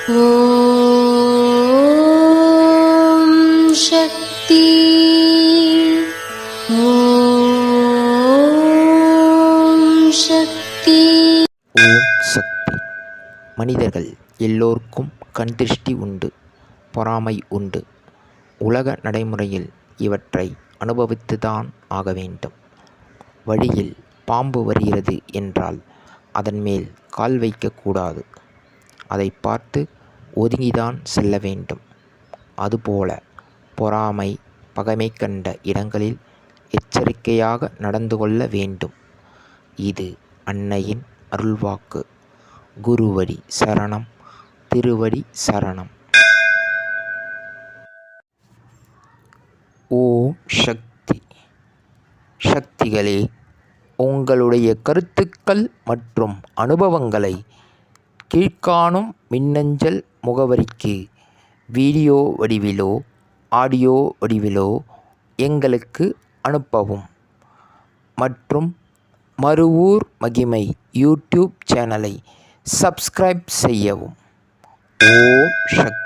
ஓம் சக்தி. ஓம் சக்தி. ஓம் சக்தி. மனிதர்கள் எல்லோருக்கும் கண் திருஷ்டி உண்டு, பொறாமை உண்டு. உலக நடைமுறையில் இவற்றை அனுபவித்துதான் ஆக வேண்டும். வழியில் பாம்பு வருகிறது என்றால் அதன் மேல் கால் வைக்கக்கூடாது. அதை பார்த்து ஒதுங்கிதான் செல்ல வேண்டும். அதுபோல பொறாமை, பகைமை கண்ட இடங்களில் எச்சரிக்கையாக நடந்து கொள்ள வேண்டும். இது அன்னையின் அருள்வாக்கு. குருவடி சரணம், திருவடி சரணம். ஓம் சக்தி. சக்திகளே, உங்களுடைய கருத்துக்கள் மற்றும் அனுபவங்களை கீழ்காணும் மின்னஞ்சல் முகவரிக்கு வீடியோ வடிவிலோ ஆடியோ வடிவிலோ எங்களுக்கு அனுப்பவும். மற்றும் மறுவூர் மகிமை யூடியூப் சேனலை சப்ஸ்கிரைப் செய்யவும். ஓம் சக்தி.